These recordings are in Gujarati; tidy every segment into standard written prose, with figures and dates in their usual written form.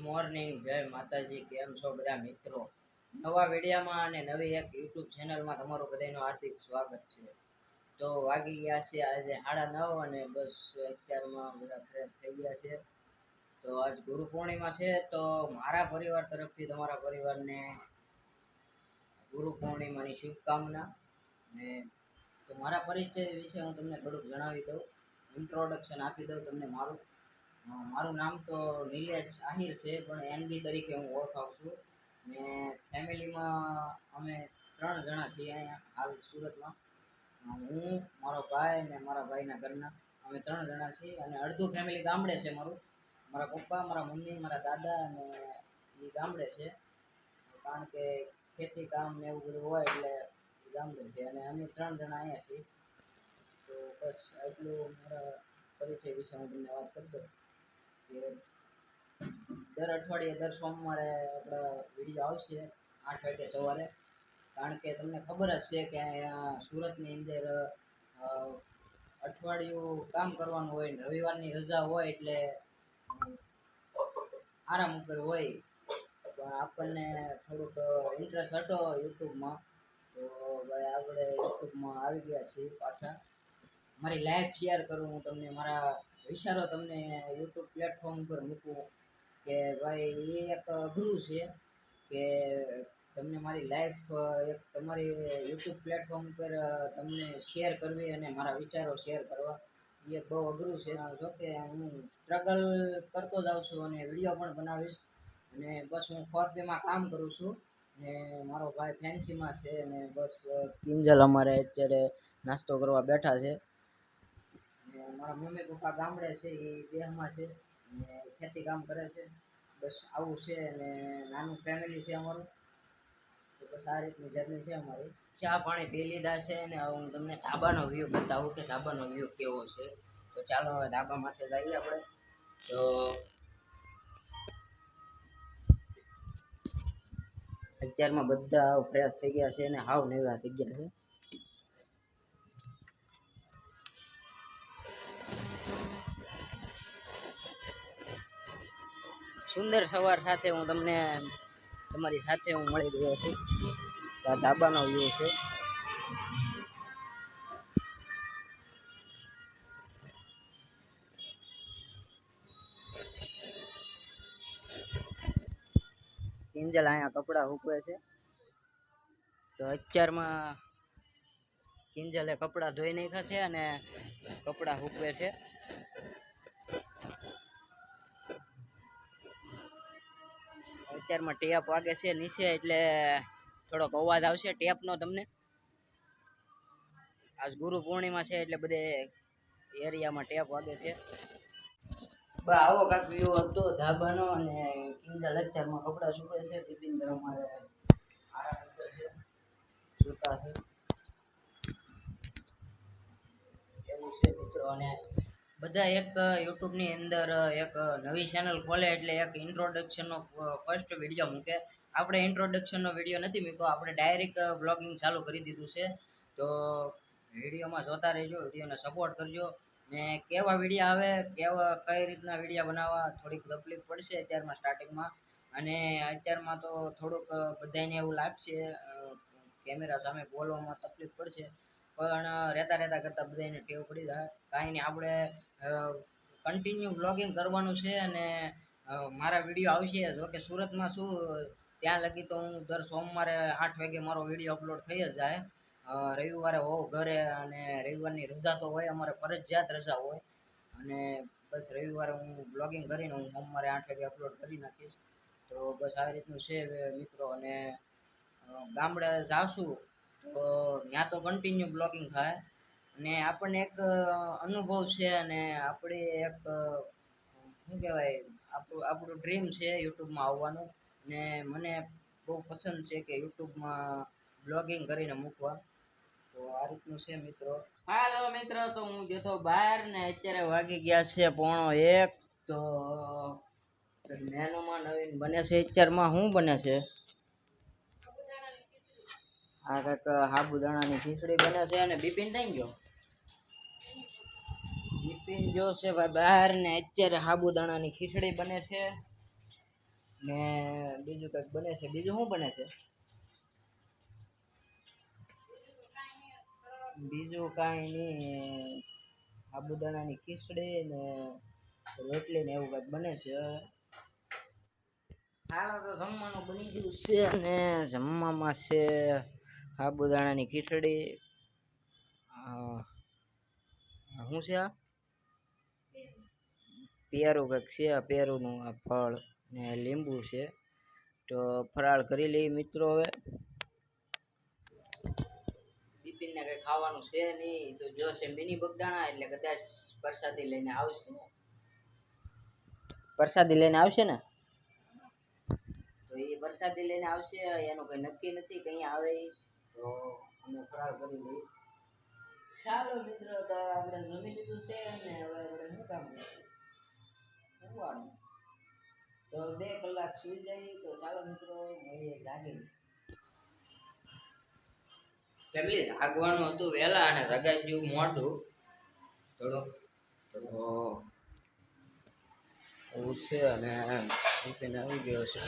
મોર્નિંગ, જય માતાજી. કેમ છો બધા મિત્રો? નવા વિડીયોમાં અને નવી એક યુટ્યુબ ચેનલમાં તમારું બધાનું હાર્દિક સ્વાગત છે. તો વાગી ગયા છે આજે 9:30 અને બસ અત્યારમાં બધા ફ્રેશ થઈ ગયા છે. તો આજ ગુરુ પૂર્ણિમા છે, તો મારા પરિવાર તરફથી તમારા પરિવારને ગુરુ પૂર્ણિમાની શુભકામના. ને તો મારા પરિચય વિશે હું તમને થોડુંક જણાવી દઉં, ઇન્ટ્રોડક્શન આપી દઉં તમને. મારું નામ તો નિલેશ આહિર છે, પણ એનબી તરીકે હું ઓળખાવું છું. ને ફેમિલીમાં અમે 3 જણા છીએ અહીંયા હાલ સુરતમાં. હું, મારો ભાઈ ને મારા ભાઈના ઘરના, અમે 3 જણા છીએ. અને અડધું ફેમિલી ગામડે છે મારું. મારા પપ્પા, મારા મમ્મી, મારા દાદા અને એ ગામડે છે, કારણ કે ખેતી કામ ને એવું બધું હોય એટલે ગામડે છે. અને અમે 3 જણા અહીંયા છીએ. તો બસ આટલું મારા પરિચય વિશે હું તમને વાત કરી દઉં કે દર અઠવાડિયે દર સોમવારે આપણા વિડીયો આવશે 8 વાગે સવારે. કારણ કે તમને ખબર જ છે કે અહીંયા સુરતની અંદર અઠવાડિયું કામ કરવાનું હોય ને રવિવારની રજા હોય એટલે આરામ ઉપર હોય. પણ આપણને થોડુંક ઇન્ટરેસ્ટ હતો યુટ્યુબમાં, તો ભાઈ આપણે યુટ્યુબમાં આવી ગયા છીએ પાછા. મારી લાઈફ શેર કરું હું તમને, મારા વિચારો તમને યુટ્યુબ પ્લેટફોર્મ પર મૂકું કે ભાઈ એ એક અઘરું છે કે તમને મારી લાઈફ એક તમારી યુટ્યુબ પ્લેટફોર્મ પર તમને શેર કરવી અને મારા વિચારો શેર કરવા એ બહુ અઘરું છે. જોકે હું સ્ટ્રગલ કરતો જાઉં છું અને વિડીયો પણ બનાવીશ. અને બસ હું ફોર્થમાં કામ કરું છું ને મારો ભાઈ ફેન્સીમાં છે. ને બસ કિંજલ અમારે અત્યારે નાસ્તો કરવા બેઠા છે. ને મારા મમ્મી પપ્પા ગામડે છે, એ દેહમાં છે ને ખેતી કામ કરે છે. બસ આવું છે. અને નાનું ફેમિલી છે અમારું. તો બસ આ રીતની જર્ની છે અમારી. ચા પાણી પી લીધા છે ને હવે હું તમને ધાબાનો વ્યૂ બતાવું કે ધાબાનો વ્યૂ કેવો છે. તો ચાલો હવે ધાબા માથે જઈએ આપણે. તો અત્યારમાં બધા ફ્રેશ થઈ ગયા છે અને હાવ નવા થઈ ગયા છે. સુંદર સવાર સાથે હું તમને તમારી સાથે હું મળી ગયો છું. આ ધાબાનો વ્યૂ છે. કિંજલ અહીંયા કપડાં સૂકવે છે. તો અત્યારમાં કિંજલે કપડાં ધોઈ નાખ્યા છે અને કપડાં સૂકવે છે. અત્યારમાં ટેપ વાગે છે નીચે, એટલે થોડોક અવાજ આવશે ટેપનો તમને. આજ ગુરુ પૂર્ણિમા છે એટલે બધે એરિયામાં ટેપ વાગે છે. આવો કાંક વ્યૂ હતો ધાબાનો. અને કિંજલ અત્યારમાં કપડાં સૂકવે છે. બિપિનભાઈ અમારે આરામ ઉપર છે, સૂતા છે. એવું છે મિત્રો. અને બધા એક યુટ્યુબની અંદર એક નવી ચેનલ ખોલે એટલે એક ઇન્ટ્રોડક્શનનો ફર્સ્ટ વિડીયો મૂકે. આપણે ઇન્ટ્રોડક્શનનો વિડીયો નથી મૂક્યો, આપણે ડાયરેક્ટ બ્લોગિંગ ચાલુ કરી દીધું છે. તો વિડીયોમાં જોતા રહેજો, વિડીયોને સપોર્ટ કરજો. ને કેવા વિડીયો આવે, કઈ રીતના વિડીયો બનાવવા થોડીક તકલીફ પડશે અત્યારમાં સ્ટાર્ટિંગમાં. અને અત્યારમાં તો થોડુંક બધાને એવું લાગશે કેમેરા સામે બોલવામાં તકલીફ પડશે, પણ રહેતા કરતાં બધાને ટેવ પડી જાય. કાંઈ નહીં, આપણે કન્ટિન્યુ બ્લોગિંગ કરવાનું છે. અને મારા વિડીયો આવશે. જોકે સુરતમાં શું ત્યાં લગી તો હું દર સોમવારે 8 વાગે મારો વિડીયો અપલોડ થઈ જ જાય. રવિવારે હોવ ઘરે અને રવિવારની રજા તો હોય, અમારે ફરજિયાત રજા હોય. અને બસ રવિવારે હું બ્લોગિંગ કરીને હું સોમવારે 8 વાગે અપલોડ કરી નાખીશ. તો બસ આવી રીતનું છે મિત્રો. અને ગામડે જાશું તો ત્યાં તો કન્ટિન્યુ બ્લોગિંગ થાય. અને આપણને એક અનુભવ છે અને આપણી એક શું કહેવાય, આપણું ડ્રીમ છે યુટ્યુબમાં આવવાનું. ને મને બહુ પસંદ છે કે યુટ્યુબમાં બ્લોગિંગ કરીને મૂકવા. તો આ રીતનું છે મિત્રો. હાલો મિત્રો, તો હું જતો બહાર ને અત્યારે વાગી ગયા છે 1:30. તો મેનુમાં નવીન બને છે અત્યારમાં. શું બને છે? આ કંઈક સાબુદાણાની ખીચડી બને છે. અને બિપિન થઈ ગયો, બિપિન જો છે ભાઈ બહાર ને અત્યારે સાબુદાણાની ખીચડી બને છે. ને બીજું કંઈક બને છે. બીજું શું બને છે? બીજું કાંઈ નહીં, સાબુદાણાની ખીચડી ને રોટલી ને એવું કંઈક બને છે. હાલો તો જમવાનું બની ગયું છે ને જમવામાં છે સાબુદાણાની ખીચડી, શું છે આ પેરું કંઈક છે, પેરુંનું આ ફળ ને લીંબુ છે. તો ફરાળ કરી લઈએ મિત્રો. હવે બિપિનને કંઈ ખાવાનું છે નહીં, તો જોશે મિની બગદાણા એટલે કદાચ પ્રસાદી લઈને આવશે. પ્રસાદી લઈને આવશે ને, તો એ પ્રસાદી લઈને આવશે. એનું કંઈ નક્કી નથી કઈ આવે, તો અમે ફરાળ કરી લઈએ. ચાલો મિત્રો, તો આપણે જમી લીધું છે ને હવે આપણે શું કામ કરવાનું, તો 2 કલાક સુઈ જાય. તો ચાલો મિત્રો મળીએ જાગીને. ફેમિલી જાગવાનું હતું વહેલા અને જગાઈ ગયું મોડું થોડુંક, તો એવું છે. અને આવી ગયો છે,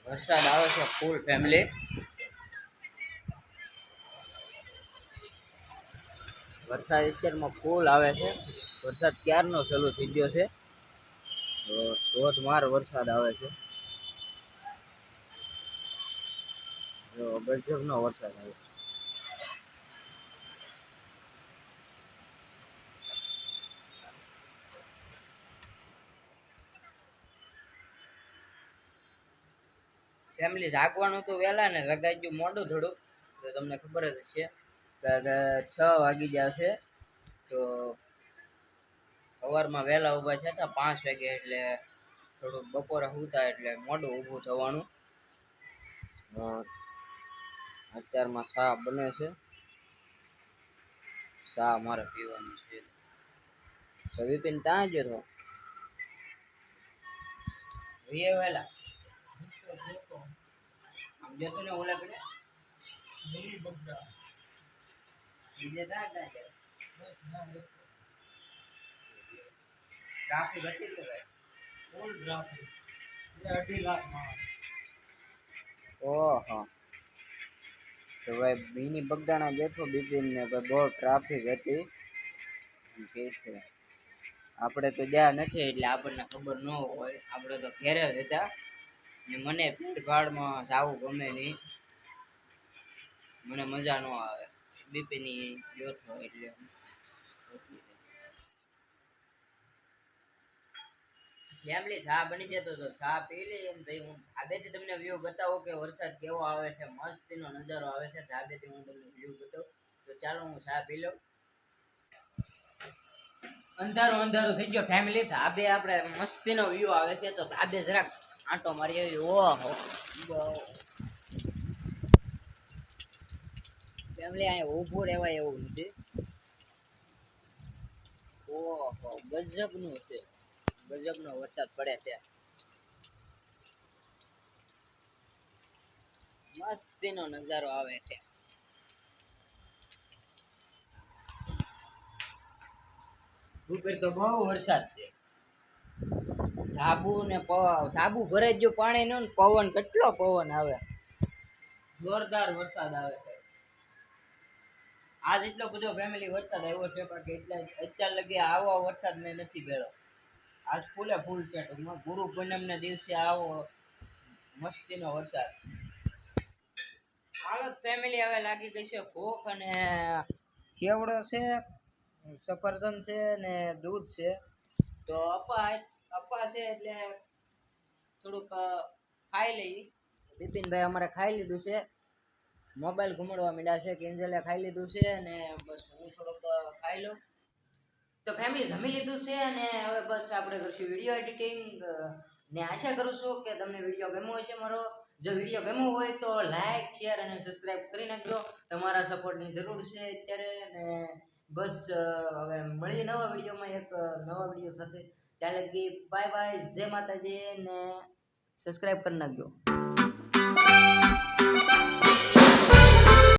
વરસાદ આવે છે ફૂલ ફેમિલી. વરસાદ અત્યારમાં ફૂલ આવે છે. વરસાદ ક્યારનો ચાલુ થઈ ગયો છે, તો ધોધમાર વરસાદ આવે છે. ગજબનો વરસાદ આવે છે. ફેમિલી જાગવાનું તો વહેલા ને રગાઈ ગયું મોડું થોડું, તો તમને ખબર જ છે કે 6 વાગી ગયા છે. તો સવારમાં વહેલા ઊભા છે તો 5 વાગે, એટલે થોડુંક બપોરે સૂતા એટલે મોડું ઊભું થવાનું. અત્યારમાં ચા બને છે, ચા મારે પીવાની છે. તો વિપિન ત્યાં ગયો તો વહેલા આમ જશો ને ઓલા પડે બીજે ત્યાં ટ્રાફિક હતી તો ફૂલ ટ્રાફિક, 2.5 લાખ માણસ. ઓહો, તો ભાઈ મિની બગદાણા બેઠો બિપિન ને બહુ ટ્રાફિક હતી કે છે. આપણે તો જ્યાં નથી એટલે આપણને ખબર ન હોય, આપણે તો ઘેરે જ હતા. ને મને ભીડભાડમાં જવું ગમે નહીં, મને મજા ન આવે. બીપીની જોત હોય એટલે ફેમિલી ચા બની જતો તો ચા પી લઈ. એમ તો હું ધાબેથી તમને વ્યૂ બતાવું કે વરસાદ કેવો આવે છે, મસ્તીનો નજારો આવે છે. ધાબેથી હું તમને વ્યૂ બતાવું, તો ચાલો હું ચા પી લઉં. અંધારું અંધારું થઈ ગયો ફેમિલી, ધાબે આપણે મસ્તીનો વ્યૂ આવે છે, તો ધાબે જરાક આંટો મારી આવી. ઓહો ફેમિલી, અહીંયા ઊભું રહેવાય એવું નથી. ઓહો, ગજબનું છે, ગજબનો વરસાદ પડે છે. મસ્તીનો નજારો આવે છે. ઉપર તો બહુ વરસાદ છે. ધાબુ ભરાઈ ગયું પાણી નો, પવન કેટલો પવન આવે, જોરદાર વરસાદ આવે છે. આજ એટલો બધો ફેમિલી વરસાદ આવ્યો છે, બાકી અત્યાર લગી આવો વરસાદ મેં નથી ભેળો. આજ ફૂલે ફૂલ છે. ટૂંકમાં ગુરુ પૂનમ ના દિવસે આવો મસ્તીનો વરસાદ. હાલો ફેમિલી, હવે લાગી ગઈ છે ભૂખ, અને કેવડો છે, સફરજન છે ને દૂધ છે. તો અપ્પા છે એટલે થોડુંક ખાઈ લઈ. બિપિનભાઈ અમારે ખાઈ લીધું છે, મોબાઈલ ઘુમાડવા માંડ્યા છે. કિંજલે ખાઈ લીધું છે, અને બસ હું થોડોક ખાઈ લઉં. તો ફેમિલી જમી લીધું છે, અને હવે બસ આપણે કરશું વિડીયો એડિટિંગ. ને આશા કરું છું કે તમને વિડીયો ગમ્યો હશે મારો. જો વિડીયો ગમ્યો હોય તો લાઈક, શેર અને સબસ્ક્રાઈબ કરી નાખજો. તમારા સપોર્ટની જરૂર છે અત્યારે. ને બસ હવે મળીએ નવા વિડીયોમાં, એક નવા વિડીયો સાથે. ત્યાં લગી બાય બાય, જય માતાજી, ને સબસ્ક્રાઈબ કરી નાખજો.